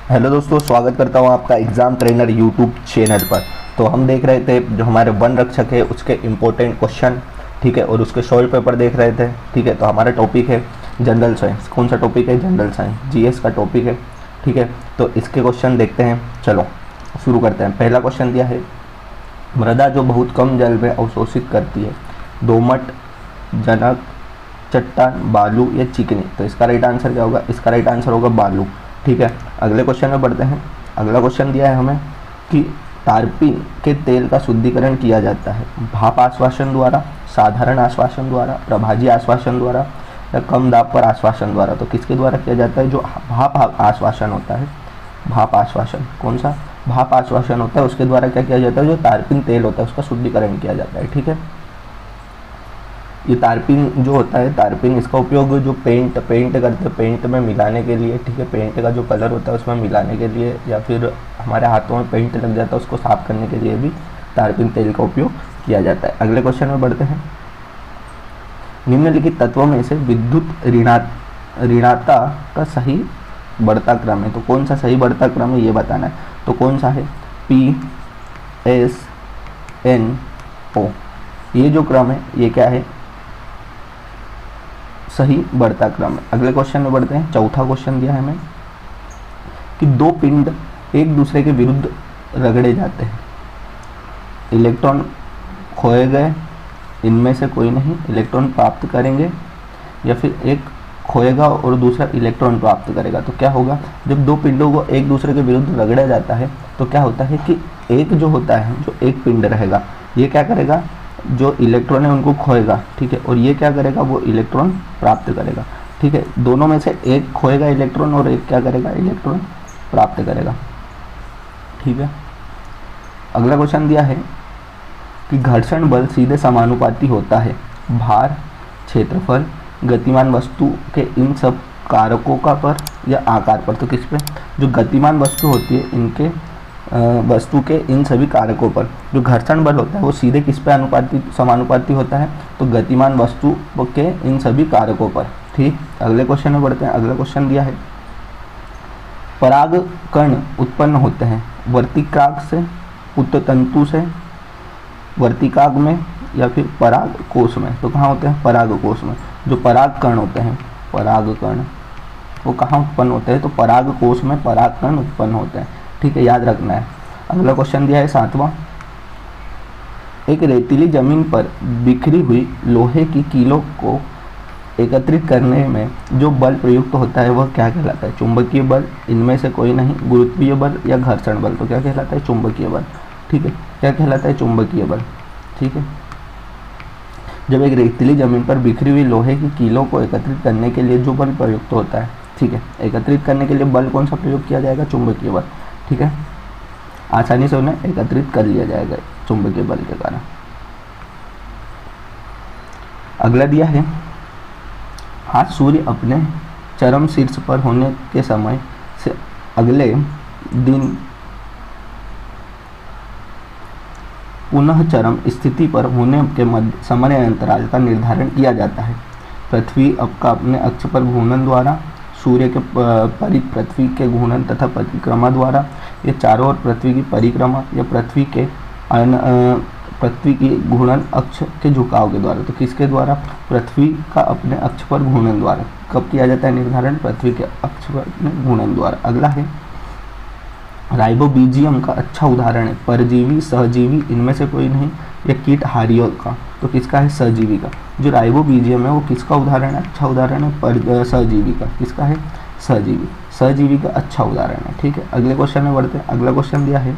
Hello दोस्तों, स्वागत करता हूं आपका एग्ज़ाम ट्रेनर यूट्यूब चैनल पर। तो हम देख रहे थे जो हमारे वन रक्षक है उसके इम्पोर्टेंट क्वेश्चन, ठीक है, और उसके शॉर्ट पेपर देख रहे थे, ठीक है। तो हमारा टॉपिक है जनरल साइंस। कौन सा टॉपिक है? जनरल साइंस, जीएस का टॉपिक है, ठीक है। तो इसके क्वेश्चन देखते हैं, चलो शुरू करते हैं। पहला क्वेश्चन दिया है, मृदा जो बहुत कम जल में अवशोषित करती है, दोमट, जनक, चट्टान, बालू या चिकनी। तो इसका राइट आंसर क्या होगा? इसका राइट आंसर होगा बालू, ठीक है। अगले क्वेश्चन में बढ़ते हैं। अगला क्वेश्चन दिया है हमें कि तारपीन के तेल का शुद्धिकरण किया जाता है भाप आश्वासन द्वारा, साधारण आश्वासन द्वारा, प्रभाजी आश्वासन द्वारा या कम दाब पर आश्वासन द्वारा। तो किसके द्वारा किया जाता है? जो भाप आश्वासन होता है, भाप आश्वासन, कौन सा भाप आश्वासन होता है, उसके द्वारा क्या किया जाता है? जो तारपीन तेल होता है उसका शुद्धिकरण किया जाता है, ठीक है। ये तारपीन जो होता है, तारपीन, इसका उपयोग जो पेंट करते हैं, पेंट में मिलाने के लिए, ठीक है। पेंट का जो कलर होता है उसमें मिलाने के लिए, या फिर हमारे हाथों में पेंट लग जाता है उसको साफ करने के लिए भी तारपीन तेल का उपयोग किया जाता है। अगले क्वेश्चन में बढ़ते हैं। निम्नलिखित तत्वों में से विद्युत ऋणाता का सही बढ़ता क्रम है। तो कौन सा सही बढ़ता क्रम है ये बताना है। तो कौन सा है? PSNO, ये जो क्रम है ये क्या है? सही बढ़ता क्रम है। अगले क्वेश्चन में बढ़ते हैं। चौथा क्वेश्चन दिया है हमें कि दो पिंड एक दूसरे के विरुद्ध रगड़े जाते हैं, इलेक्ट्रॉन खोए गए, इनमें से कोई नहीं इलेक्ट्रॉन प्राप्त करेंगे, या फिर एक खोएगा और दूसरा इलेक्ट्रॉन प्राप्त करेगा। तो क्या होगा? जब दो पिंडों को एक दूसरे के विरुद्ध रगड़ा जाता है तो क्या होता है कि एक जो होता है, जो एक पिंड रहेगा, ये क्या करेगा? जो इलेक्ट्रॉन है उनको खोएगा, ठीक है, और ये क्या करेगा? वो इलेक्ट्रॉन प्राप्त करेगा, ठीक है। दोनों में से एक खोएगा इलेक्ट्रॉन और एक क्या करेगा? इलेक्ट्रॉन प्राप्त करेगा, ठीक है। अगला क्वेश्चन दिया है कि घर्षण बल सीधे समानुपाती होता है भार, क्षेत्रफल, गतिमान वस्तु के इन सब कारकों का पर या आकार पर। तो किस पे? जो गतिमान वस्तु होती है इनके वस्तु के इन सभी कारकों पर जो घर्षण बल होता है वो सीधे किस पे समानुपाती होता है? तो गतिमान वस्तु के इन सभी कारकों पर, ठीक। अगले क्वेश्चन में बढ़ते हैं। अगला क्वेश्चन दिया है, पराग कण उत्पन्न होते हैं वर्तिकाग्र से, उत्तंतु से, वर्तिकाग्र में या फिर पराग कोश में। तो कहाँ होते हैं? पराग कोश में। जो पराग कण होते हैं, पराग कण, वो कहाँ उत्पन्न होते हैं? तो पराग कोश में पराग कण उत्पन्न होते हैं, ठीक है, याद रखना है। अगला क्वेश्चन दिया है सातवां, एक रेतीली जमीन पर बिखरी हुई लोहे की कीलों को एकत्रित करने में जो बल प्रयुक्त होता है वह क्या कहलाता है? चुंबकीय बल, इनमें से कोई नहीं, गुरुत्वीय बल या घर्षण बल। तो क्या कहलाता है? चुंबकीय बल, ठीक है। क्या कहलाता है? चुंबकीय बल, ठीक है। जब एक रेतीली जमीन पर बिखरी हुई लोहे की कीलों को एकत्रित करने के लिए जो बल प्रयुक्त होता है, ठीक है, एकत्रित करने के लिए बल कौन सा प्रयोग किया जाएगा? चुंबकीय बल, ठीक है। आसानी से उन्हें एकत्रित कर लिया जाएगा चुंबकीय बल के कारण। अगला दिया है, आज सूर्य अपने चरम शीर्ष पर होने के समय से अगले दिन पुनः चरम स्थिति पर होने के मध्य समय अंतराल का निर्धारण किया जाता है पृथ्वी का अपने अक्ष पर घूर्णन द्वारा, सूर्य के पृथ्वी के घूर्णन तथा परिक्रमा द्वारा, ये चारों ओर पृथ्वी की परिक्रमा या पृथ्वी की घूर्णन अक्ष के झुकाव के द्वारा। तो किसके द्वारा? पृथ्वी का अपने अक्ष पर घूर्णन द्वारा। कब किया जाता है निर्धारण? पृथ्वी के अक्ष पर घूर्णन द्वारा। अगला है, राइबोबीजियम का अच्छा उदाहरण है परजीवी, सहजीवी, इनमें से कोई नहीं, या कीटहारियों का। तो किसका है? सहजीवी का। जो राइबोबीजियम है वो किसका उदाहरण है? अच्छा उदाहरण है सहजीवी का। किसका है? सहजीवी, सहजीवी का अच्छा उदाहरण है, ठीक है। अगले क्वेश्चन में बढ़ते हैं। अगला क्वेश्चन दिया है,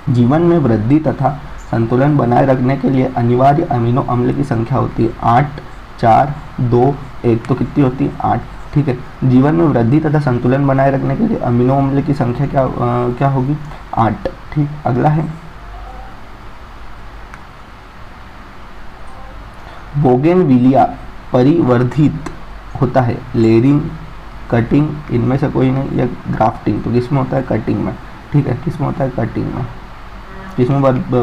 जीवन में वृद्धि तथा संतुलन बनाए रखने के लिए अनिवार्य अमीनो अम्ल की संख्या होती है 8, 4, 2, 1। तो कितनी होती है? 8, ठीक है। जीवन में वृद्धि तथा संतुलन बनाए रखने के लिए अमीनो अम्ल की संख्या क्या होगी? 8, ठीक। अगला है, बोगेनविलिया परिवर्धित होता है लेयरिंग, कटिंग, इनमें से कोई नहीं, या ग्राफ्टिंग। तो किसमें होता है? कटिंग में, ठीक है। किसमें होता है? कटिंग में। किसमें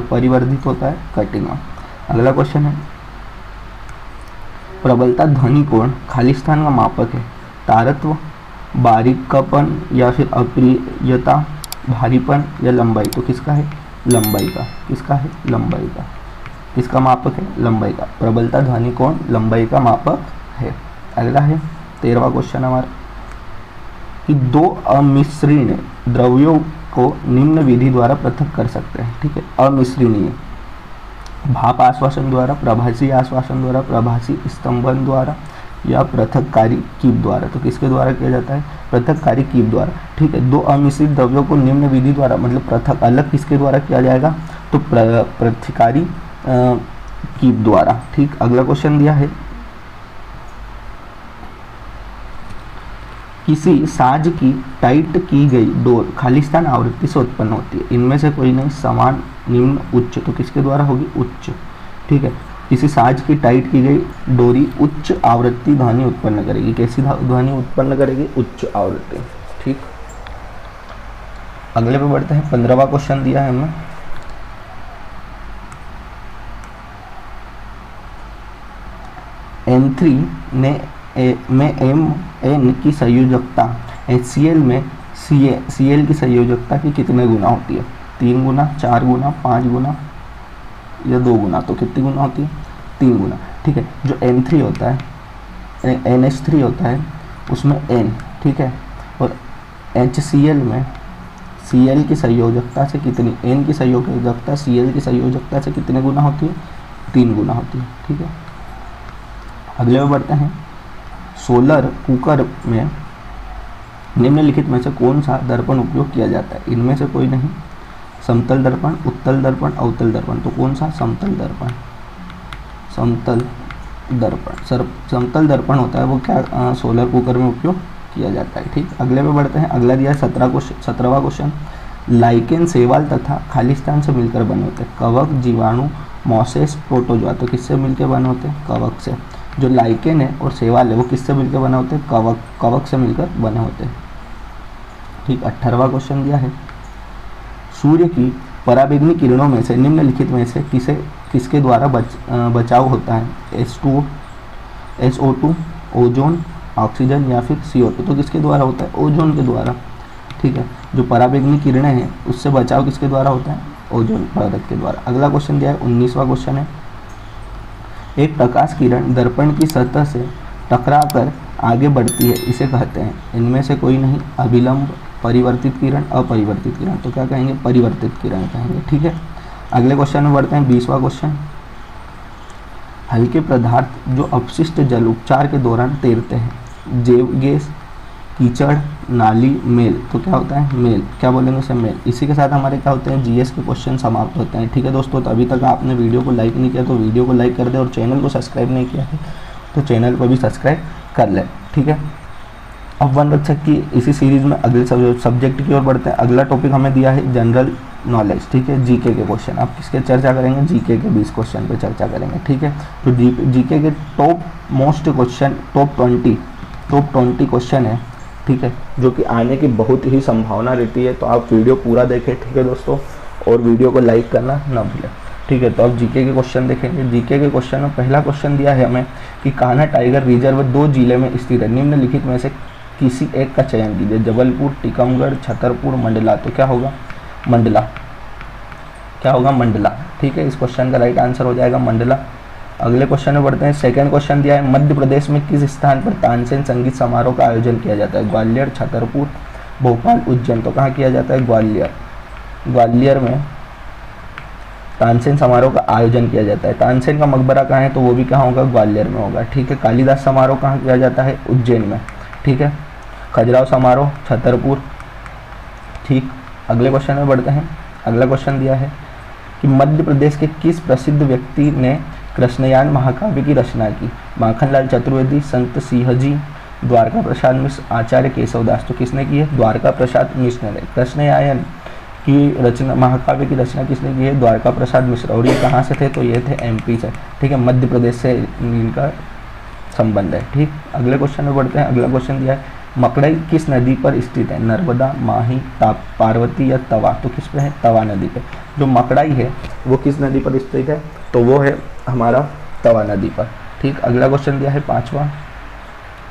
परिवर्धित होता है? कटिंग में। अगला क्वेश्चन है, प्रबलता ध्वनि कोण खाली स्थान का मापक है, तारत्व बारीकपन या फिर अप्रियता, भारीपन या लंबाई, तो किसका है लंबाई का, किसका है लंबाई का, किसका मापक है लंबाई का। प्रबलता ध्वनि कोण लंबाई का मापक है। अगला है 13वां क्वेश्चन हमारा कि दो अमिश्रणीय द्रव्यों को निम्न विधि द्वारा पृथक कर सकते हैं। ठीक है, अमिश्रणीय, भाप आश्वासन द्वारा, प्रभासी आश्वासन द्वारा, प्रभासी स्तंभन द्वारा या पृथककारी कीप द्वारा। तो किसके द्वारा किया जाता है पृथककारी कीप द्वारा। ठीक है, दो अमिश्रित द्रव्यों को निम्न विधि द्वारा मतलब पृथक अलग किसके द्वारा किया जाएगा तो पृथककारी कीप द्वारा। ठीक, अगला क्वेश्चन दिया है किसी साज की टाइट की गई डोर खालिस्तान आवृत्ति से उत्पन्न होती है, इनमें से कोई नहीं, समान, निम्न, उच्च। तो किसके द्वारा होगी उच्च। ठीक है, किसी साज की टाइट की गई डोरी उच्च आवृत्ति ध्वनि उत्पन्न करेगी। कैसी ध्वनि उत्पन्न करेगी उच्च आवृत्ति। ठीक, अगले पे बढ़ते हैं। 15वां क्वेश्चन दिया है हमें N3 में MN की संयोजकता HCl में Cl की संयोजकता की कितने गुना होती है? 3 गुना, 4 गुना, 5 गुना या 2 गुना। तो कितनी गुना होती है 3 गुना। ठीक है, जो N3 होता है NH3 होता है उसमें N, ठीक है, और HCl में Cl की संयोजकता से कितनी, N की संयोजकता Cl की संयोजकता से कितने गुना होती है 3 गुना होती है। ठीक है, अगले में बढ़ते हैं। सोलर कुकर में निम्नलिखित में से कौन सा दर्पण उपयोग किया जाता है? इनमें से कोई नहीं, समतल दर्पण, उत्तल दर्पण, अवतल दर्पण। तो कौन सा समतल दर्पण, समतल दर्पण। समतल दर्पण होता है वो क्या सोलर कुकर में उपयोग किया जाता है। ठीक, अगले में बढ़ते हैं। अगला दिया है 17वां क्वेश्चन। लाइकेन शैवाल तथा खालिस्तान से मिलकर बने होते हैं। कवक, जीवाणु, मॉसेस, प्रोटोजोआ। तो किससे मिलकर बने होते हैं कवक से। जो लाइकेन है और शैवाल है वो किससे मिलकर बने होते हैं कवक से मिलकर बने होते हैं। ठीक, 18वां क्वेश्चन दिया है सूर्य की पराबैंगनी किरणों में से निम्नलिखित में से किसके द्वारा बचाव होता है? SO2, ओजोन, ऑक्सीजन या फिर CO2। तो किसके द्वारा होता है ओजोन के द्वारा। ठीक है, जो पराबैंगनी किरणें हैं उससे बचाव किसके द्वारा होता है ओजोन परत के द्वारा। अगला क्वेश्चन दिया है 19वां क्वेश्चन है एक प्रकाश किरण दर्पण की सतह से टकराकर आगे बढ़ती है, इसे कहते हैं। इनमें से कोई नहीं, अभिलंब, परिवर्तित किरण, अपरिवर्तित किरण। तो क्या कहेंगे परिवर्तित किरण कहेंगे। ठीक है, अगले क्वेश्चन में बढ़ते हैं। 20वां क्वेश्चन। हल्के पदार्थ जो अपशिष्ट जल उपचार के दौरान तैरते हैं, जैव गैस, कीचड़, नाली, मेल। तो क्या होता है मेल, क्या बोलेंगे उसे मेल। इसी के साथ हमारे क्या होते हैं जीएस के क्वेश्चन समाप्त होते हैं। ठीक है दोस्तों, तो अभी तक आपने वीडियो को लाइक नहीं किया तो वीडियो को लाइक कर दे और चैनल को सब्सक्राइब नहीं किया है तो चैनल को भी सब्सक्राइब कर ले। ठीक है, अब वन रक्षक की इसी सीरीज में अगले सब्जेक्ट की ओर बढ़ते हैं। अगला टॉपिक हमें दिया है जनरल नॉलेज। ठीक है, जीके के क्वेश्चन। आप किसके चर्चा करेंगे जीके के 20 क्वेश्चन पे चर्चा करेंगे। ठीक है, तो जीके के top most question top 20 question है। ठीक है, जो कि आने की बहुत ही संभावना रहती है। तो आप वीडियो पूरा देखें। ठीक है दोस्तों, और वीडियो को लाइक करना ना भूलें। ठीक है, तो अब जीके के क्वेश्चन देखेंगे। जीके के क्वेश्चन में पहला क्वेश्चन दिया है हमें कि कान्हा टाइगर रिजर्व 2 जिले में स्थित है, निम्नलिखित में से किसी एक का चयन कीजिए। जबलपुर, टीकमगढ़, छतरपुर, मंडला। तो क्या होगा मंडला, क्या होगा मंडला। ठीक है, इस क्वेश्चन का राइट आंसर हो जाएगा मंडला। अगले क्वेश्चन में बढ़ते हैं। सेकंड क्वेश्चन दिया है मध्य प्रदेश में किस स्थान पर तानसेन संगीत समारोह का आयोजन किया जाता है? ग्वालियर, छतरपुर, भोपाल, उज्जैन। तो कहाँ किया जाता है ग्वालियर। ग्वालियर में तानसेन समारोह का आयोजन किया जाता है। तानसेन का मकबरा कहाँ है? तो वो भी कहाँ होगा ग्वालियर में होगा। ठीक है, कालिदास समारोह कहाँ किया जाता है? उज्जैन में। ठीक है, खजुराहो समारोह छतरपुर। ठीक, अगले क्वेश्चन में बढ़ते हैं। अगला क्वेश्चन दिया है कि मध्य प्रदेश के किस प्रसिद्ध व्यक्ति ने कृष्णयान महाकाव्य की रचना की? माखनलाल चतुर्वेदी, संत सिंह जी, द्वारका प्रसाद मिश्र, आचार्य केशवदास। तो किसने की है? द्वारका प्रसाद मिश्र ने। कृष्णयान की रचना, महाकाव्य की रचना किसने की है? द्वारका प्रसाद मिश्र। और ये कहाँ से थे? तो ये थे एमपी से। ठीक है, मध्य प्रदेश से इनका संबंध है। ठीक, अगले क्वेश्चन में बढ़ते हैं। अगला क्वेश्चन दिया है मकड़ई किस नदी पर स्थित है? नर्मदा, माही, पार्वती या तवा। तो किस पे है? तवा नदी पे। जो मकड़ई है वो किस नदी पर स्थित है? तो वो है हमारा तवा नदी पर। ठीक, अगला क्वेश्चन दिया है 5वां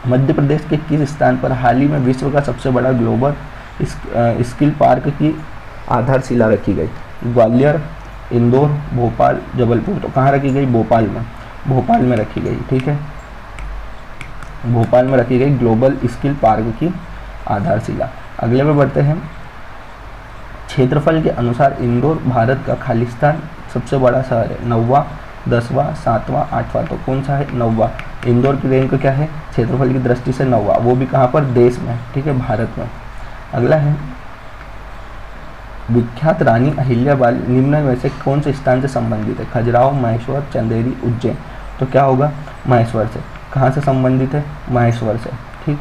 मध्य प्रदेश के किस स्थान पर हाल ही में विश्व का सबसे बड़ा ग्लोबल स्किल पार्क की आधारशिला रखी गई? ग्वालियर, इंदौर, भोपाल, जबलपुर। तो कहाँ रखी गई? भोपाल में, भोपाल में रखी गई। ठीक है, भोपाल में रखी गई ग्लोबल स्किल पार्क की आधारशिला। अगले में बढ़ते हैं। क्षेत्रफल के अनुसार इंदौर भारत का खालिस्तान सबसे बड़ा शहर है, 9वां, 10वां, 7वां, 8वां। तो कौन सा है? 9वां। इंदौर की रैंक क्या है क्षेत्रफल की दृष्टि से? 9वां, वो भी कहाँ पर? देश में। ठीक है, भारत में। अगला है, विख्यात रानी अहिल्याबाई निम्न में से कौन से स्थान से संबंधित है? खजुराहो, महेश्वर, चंदेरी, उज्जैन। तो क्या होगा? महेश्वर से। कहाँ से संबंधित है? महेश्वर से। ठीक,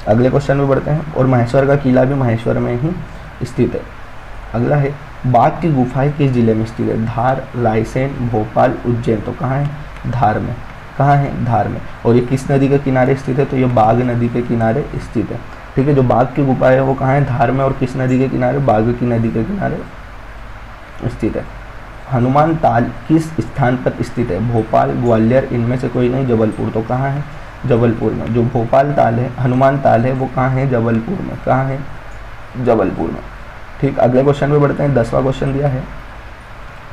अगले क्वेश्चन में बढ़ते हैं। और महेश्वर का किला भी महेश्वर में ही स्थित है। अगला है, बाघ की गुफाएं किस जिले में स्थित है? धार, रायसेन, भोपाल, उज्जैन। तो कहाँ है? धार में। कहाँ है? धार में। और ये किस नदी के किनारे स्थित है? तो ये बाघ नदी के किनारे स्थित है। ठीक है, जो बाघ की गुफा है वो कहाँ है? धार में। और किस नदी के किनारे? बाघ की नदी के किनारे स्थित है। हनुमान ताल किस स्थान पर स्थित है? भोपाल, ग्वालियर, इनमें से कोई नहीं, जबलपुर। तो कहाँ है? जबलपुर में। जो भोपाल ताल है, हनुमान ताल है, वो कहाँ है? जबलपुर में। कहाँ है? जबलपुर में। ठीक, अगले क्वेश्चन में बढ़ते हैं। 10वां क्वेश्चन दिया है,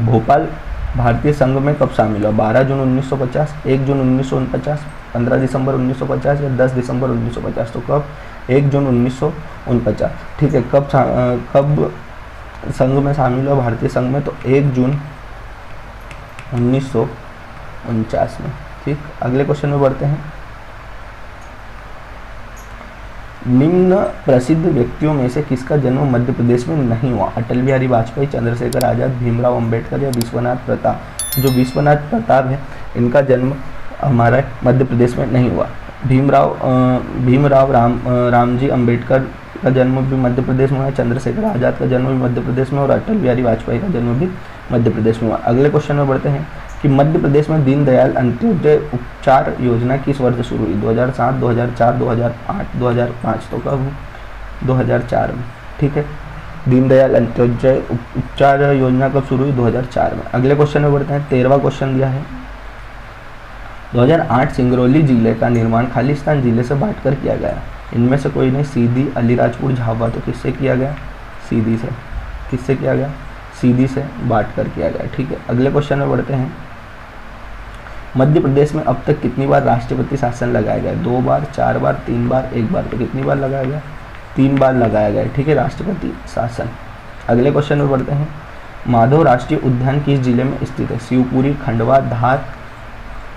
भोपाल भारतीय संघ में कब शामिल हुआ? 12 जून 1950, 1 जून 1949, 15 दिसंबर 1950 या 10 दिसंबर 1950। तो कब? 1 जून 1949। ठीक है, कब संघ में शामिल हुआ भारतीय संघ में? तो 1 जून 1949 में। ठीक, अगले क्वेश्चन में बढ़ते हैं। निम्न प्रसिद्ध व्यक्तियों में से किसका जन्म मध्य प्रदेश में नहीं हुआ? अटल बिहारी वाजपेयी, चंद्रशेखर आजाद, भीमराव अंबेडकर या विश्वनाथ प्रताप। जो विश्वनाथ प्रताप है, इनका जन्म हमारे मध्य प्रदेश में नहीं हुआ। भीमराव रामजी अंबेडकर का जन्म भी मध्य प्रदेश में हुआ, चंद्रशेखर आजाद का जन्म भी मध्य प्रदेश में, और अटल बिहारी वाजपेयी का जन्म भी मध्य प्रदेश में हुआ। अगले क्वेश्चन में बढ़ते हैं कि मध्य प्रदेश में दीनदयाल अंत्योदय उपचार योजना किस वर्ष शुरू हुई? 2007, 2004, 2008, 2005। तो कब? 2004 में। ठीक है, दीनदयाल अंत्योदय उपचार योजना कब शुरू हुई? 2004 में। अगले क्वेश्चन में बढ़ते हैं। 13वां क्वेश्चन दिया है, 2008 सिंगरौली जिले का निर्माण खालिस्तान जिले से बांटकर किया गया। इनमें से कोई नहीं, सीधी, अलीराजपुर, झाबुआ। तो किससे किया गया? सीधी से। किससे किया गया? सीधी से बांटकर किया गया। ठीक है, अगले क्वेश्चन में बढ़ते हैं। मध्य प्रदेश में अब तक कितनी बार राष्ट्रपति शासन लगाया गया? 2 बार, 4 बार, 3 बार, 1 बार। तो कितनी बार लगाया गया? 3 बार लगाया गया। ठीक है, राष्ट्रपति शासन। अगले क्वेश्चन में बढ़ते हैं। माधव राष्ट्रीय उद्यान किस जिले में स्थित है? शिवपुरी, खंडवा, धार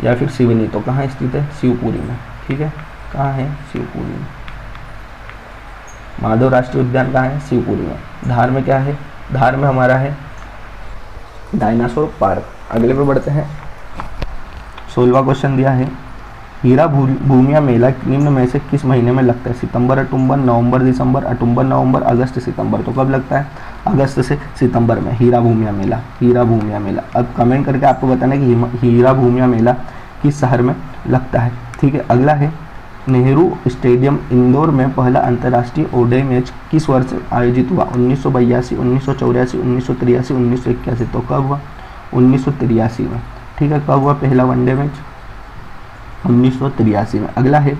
या फिर सिवनी। तो कहाँ स्थित है? शिवपुरी में। ठीक है, कहाँ है? शिवपुरी में। माधव राष्ट्रीय उद्यान कहाँ है? शिवपुरी में। धार में क्या है? धार में हमारा है डायनासोर पार्क। अगले पे बढ़ते हैं। 16वां क्वेश्चन दिया है, हीरा भूमिया मेला निम्न में से किस महीने में लगता है? सितंबर, अक्टूबर, नवंबर, दिसंबर, अक्टूबर, नवंबर, अगस्त, सितंबर। तो कब लगता है? अगस्त से सितंबर में हीरा भूमिया मेला। हीरा भूमिया मेला। अब कमेंट करके आपको बताना है कि हीरा भूमिया मेला किस शहर में लगता है। ठीक है, अगला है, नेहरू स्टेडियम इंदौर में पहला अंतर्राष्ट्रीय ओडीआई मैच किस वर्ष आयोजित हुआ? 1982, 1984, 1983, 1981। तो कब हुआ? 1983 में। ठीक है, कब हुआ पहला वनडे मैच? 1983 में। अगला है,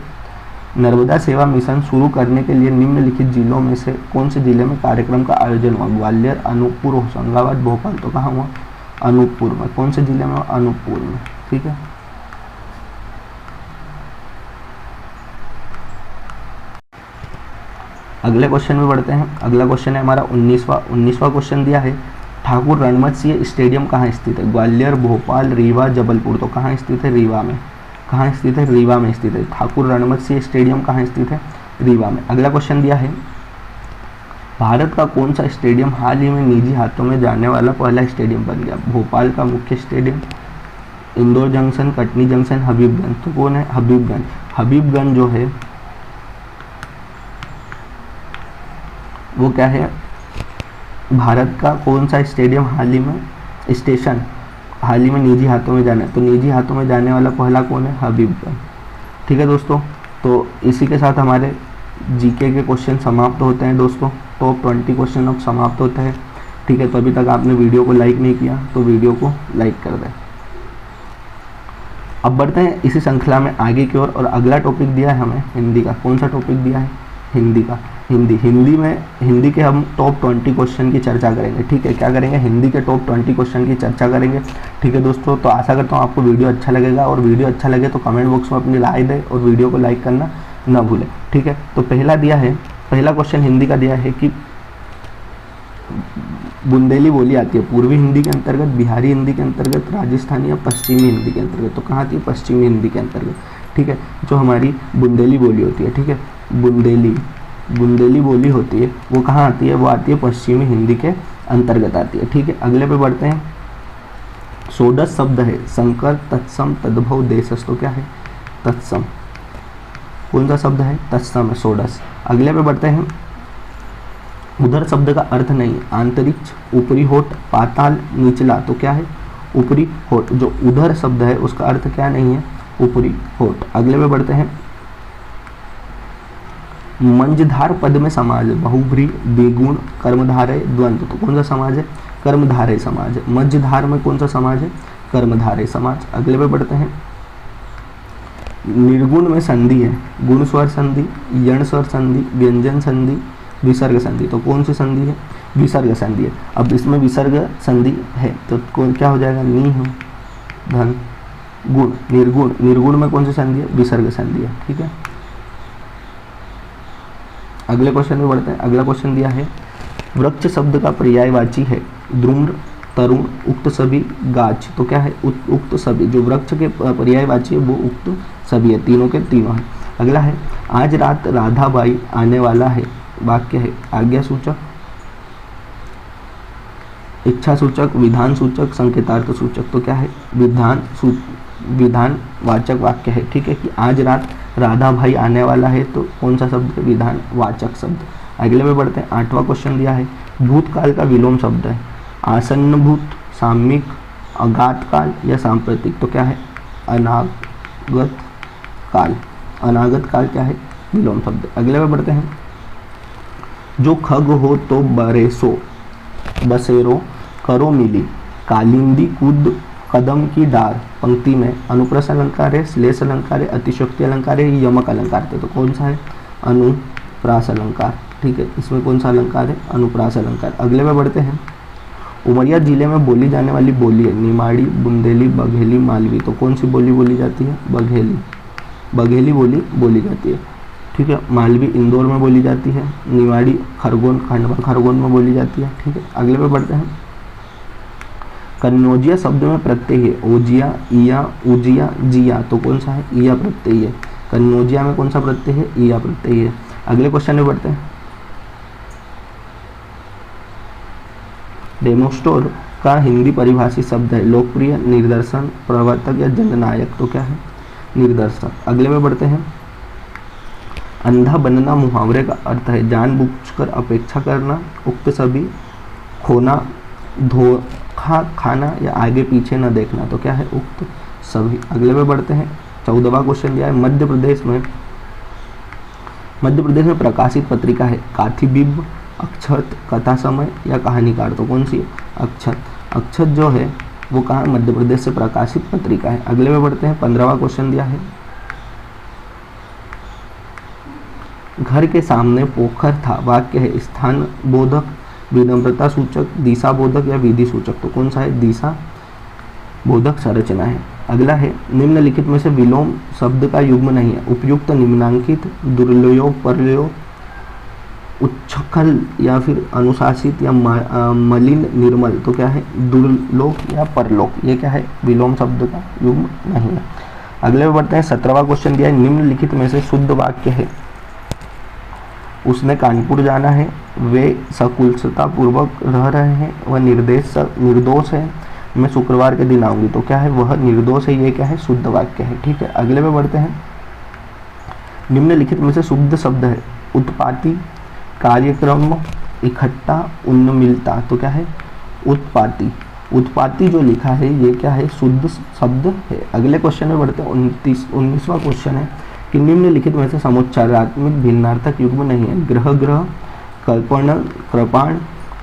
नर्मदा सेवा मिशन शुरू करने के लिए निम्नलिखित जिलों में से कौन से जिले में कार्यक्रम का आयोजन हुआ? ग्वालियर, अनूपपुर, होशंगाबाद, भोपाल। तो कहाँ हुआ? अनूपपुर में। कौन से जिले में? अनूपपुर में। ठीक है, अगले क्वेश्चन में बढ़ते हैं। अगला क्वेश्चन है हमारा 19वां क्वेश्चन दिया है, ठाकुर रणमत सिंह स्टेडियम कहाँ स्थित है? ग्वालियर, भोपाल, रीवा, जबलपुर। तो कहाँ स्थित है? रीवा में। कहाँ स्थित है? रीवा में स्थित है। ठाकुर रणमत सिंह स्टेडियम कहाँ स्थित है? रीवा में। अगला क्वेश्चन दिया है, भारत का कौन सा स्टेडियम हाल ही में निजी हाथों में जाने वाला पहला स्टेडियम बन गया? भोपाल का मुख्य stadium, Indore junction, Katni junction, Habibganj. तो कौन है? हबीबगंज। हबीबगंज जो है वो क्या है? भारत का कौन सा स्टेडियम हाल ही में स्टेशन हाल ही में निजी हाथों में जाना है? तो निजी हाथों में जाने वाला पहला कौन है? हबीबगंज। ठीक है दोस्तों, तो इसी के साथ हमारे जीके के क्वेश्चन समाप्त होते हैं दोस्तों। टॉप 20 क्वेश्चन अब समाप्त होते हैं। ठीक है, तो अभी तक आपने वीडियो को लाइक नहीं किया तो वीडियो को लाइक कर दें। अब बढ़ते हैं इसी श्रृंखला में आगे की ओर, और अगला टॉपिक दिया है हमें हिंदी का। कौन सा टॉपिक दिया है? हिंदी का। हिंदी के हम टॉप 20 क्वेश्चन की चर्चा करेंगे। ठीक है, क्या करेंगे? हिंदी के टॉप 20 क्वेश्चन की चर्चा करेंगे। ठीक है दोस्तों, तो आशा करता हूँ आपको वीडियो अच्छा लगेगा, और वीडियो अच्छा लगे तो कमेंट बॉक्स में अपनी राय दें और वीडियो को लाइक करना ना भूलें। ठीक है, तो पहला क्वेश्चन हिंदी का दिया है कि बुंदेली बोली आती है पूर्वी हिंदी के अंतर्गत, बिहारी हिंदी के अंतर्गत, राजस्थानी या पश्चिमी हिंदी के अंतर्गत। तो कहाँ आती है? पश्चिमी हिंदी के अंतर्गत। ठीक है, जो हमारी बुंदेली बोली होती है, ठीक है, बुंदेली बोली होती है, वो कहाँ आती है? वो आती है पश्चिमी हिंदी के अंतर्गत आती है। ठीक है, अगले पे बढ़ते हैं। षोडश शब्द है संकर, तत्सम, तद्भव, देशस। तो क्या है? तत्सम। कौन सा शब्द है? तत्सम है, षोडश। अगले पे बढ़ते हैं। उधर शब्द का अर्थ नहीं, अंतरिक्ष, ऊपरी होठ, पाताल, निचला। तो क्या है? ऊपरी होठ। जो उधर शब्द है उसका अर्थ क्या नहीं है? ऊपरी होठ। अगले पे बढ़ते हैं। मंझधार पद में समाज, बहुव्री, द्विगुण, कर्मधारय, द्वंद्व। तो कौन सा समाज है? कर्मधारय समाज है। मध्यधार में कौन सा समाज है? कर्मधारय समाज। अगले पे बढ़ते हैं। निर्गुण में संधि है, गुण स्वर संधि, यण स्वर संधि, व्यंजन संधि, विसर्ग संधि। तो कौन सी संधि है? विसर्ग संधि है। अब इसमें विसर्ग संधि है तो कौन क्या हो जाएगा? नी हो, धन, गुण, निर्गुण। निर्गुण में कौन सी संधि है? विसर्ग संधि है। ठीक है, अगले क्वेश्चन में बढ़ते हैं। अगला क्वेश्चन दिया है वृक्ष शब्द का पर्यायवाची है द्रुम्र, तरुण, उक्त सभी, गाछ। तो क्या है? उक्त सभी। जो वृक्ष के पर्यायवाची है वो उक्त सभी है, तीनों के तीनों है। अगला है आज रात राधा बाई आने वाला है। वाक्य है आज्ञा सूचक, इच्छा सूचक, विधान सूचक, संकेतार्थ सूचक। तो क्या है? विधान वाचक वाक्य है। ठीक है, कि आज रात राधा भाई आने वाला है, तो कौन सा शब्द है? विधान वाचक शब्द। अगले में बढ़ते हैं। 8वां क्वेश्चन दिया है भूतकाल का विलोम शब्द है आसन्न भूत, साम्यिक, अगात काल या सांप्रतिक। तो क्या है? अनागत काल। अनागत काल क्या है? विलोम शब्द। अगले में बढ़ते हैं। जो खग हो तो बरेसो, बसेरो, करो मिली, कालिंदी, कूद, कदम की डार। पंक्ति में अनुप्रास अलंकार है, श्लेष अलंकार है, अतिशयोक्ति अलंकार है, यमक अलंकार है। तो कौन सा है? अनुप्रास अलंकार। ठीक है, इसमें कौन सा अलंकार है? अनुप्रास अलंकार। अगले में बढ़ते हैं। उमरिया जिले में बोली जाने वाली बोली है निमाड़ी, बुंदेली, बघेली, मालवी। तो कौन सी बोली बोली जाती है? बघेली बोली बोली जाती है। ठीक है, मालवी इंदौर में बोली जाती है, निमाड़ी खरगोन, खंडवा खरगोन में बोली जाती है। ठीक है, अगले पे बढ़ते हैं। कन्नौजिया शब्द में प्रत्यय है ओजिया, इया, उजिया, जिया। तो कौन सा है? इया प्रत्यय है। कन्नौजिया में कौन सा प्रत्यय है? इया प्रत्यय है। अगले क्वेश्चन में बढ़ते हैं। डेमोस्टोर का हिंदी परिभाषित शब्द है लोकप्रिय, निर्दर्शन, प्रवर्तक या जननायक। तो क्या है? निर्दर्शक। अगले में बढ़ते हैं। अंधा बनना मुहावरे का अर्थ है जानबूझकर अपेक्षा करना, उक्त सभी, खोना, धोखा खाना या आगे पीछे न देखना। तो क्या है? उक्त सभी। अगले में बढ़ते हैं। 14वां क्वेश्चन दिया है मध्य प्रदेश में प्रकाशित पत्रिका है काथिबिब, अक्षत, कथा समय या कहानीकार। तो कौन सी? अक्षत जो है वो कहाँ? मध्य प्रदेश से प्रकाशित पत्रिका है। अगले में बढ़ते हैं। 15वां क्वेश्चन दिया है घर के सामने पोखर था। वाक्य है स्थान बोधक, विनम्रता सूचक, दिशा बोधक या विधि सूचक। तो कौन सा है? दिशा बोधक संरचना है। अगला है निम्नलिखित में से विलोम शब्द का युग्म नहीं है उपयुक्त, निम्नांकित, दुर्लयोग, परलयोग, उच्छखल या फिर अनुशासित या मलिन, निर्मल। तो क्या है? दुर्लोक या परलोक। ये क्या है? विलोम शब्द का युग्म नहीं है। अगले में बढ़ते हैं। 17वां क्वेश्चन दिया है निम्नलिखित में से शुद्ध वाक्य है उसने कानपुर जाना है, वे सकुशलता पूर्वक रह रहे हैं, वह निर्दोष है, मैं शुक्रवार के दिन आऊँगी। तो क्या है? वह निर्दोष है। ये क्या है? शुद्ध वाक्य है। ठीक है, अगले में बढ़ते हैं। निम्नलिखित में से शुद्ध शब्द है उत्पाती, कार्यक्रम, इकट्ठा, उन्मिलता। तो क्या है? उत्पाती जो लिखा है ये क्या है? शुद्ध शब्द है। अगले क्वेश्चन में बढ़ते हैं। 19वां क्वेश्चन है कि निम्नलिखित में से समुच्चारात्मक भिन्नार्थक युग्म नहीं है ग्रह, कल्पना, कृपाण,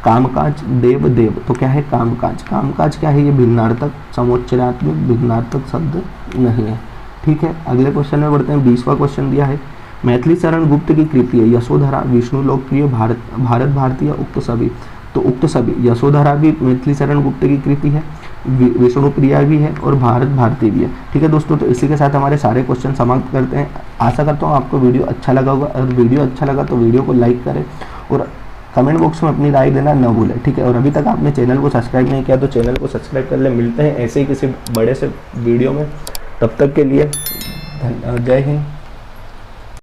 कामकाज, देव देव, तो क्या है कामकाज। कामकाज क्या है, ये भिन्नार्थक समोच्चरात्मक भिन्नार्थक शब्द नहीं है। ठीक है, अगले क्वेश्चन में बढ़ते हैं। 20वां क्वेश्चन दिया है, मैथिली शरण गुप्त की कृति है यशोधरा, विष्णु लोकप्रिय, भारत भारतीय, उक्त सभी। तो उक्त सभी, यशोधरा भी मैथिली शरण गुप्त की कृति है, विष्णु प्रिया भी है और भारत भारती भी है। ठीक है दोस्तों, तो इसी के साथ हमारे सारे क्वेश्चन समाप्त करते हैं। आशा करता हूँ आपको वीडियो अच्छा लगा होगा। अगर वीडियो अच्छा लगा तो वीडियो को लाइक करें और कमेंट बॉक्स में अपनी राय देना न भूलें। ठीक है, और अभी तक आपने चैनल को सब्सक्राइब नहीं किया तो चैनल को सब्सक्राइब कर ले। मिलते हैं ऐसे ही किसी बड़े से वीडियो में, तब तक के लिए जय हिंद।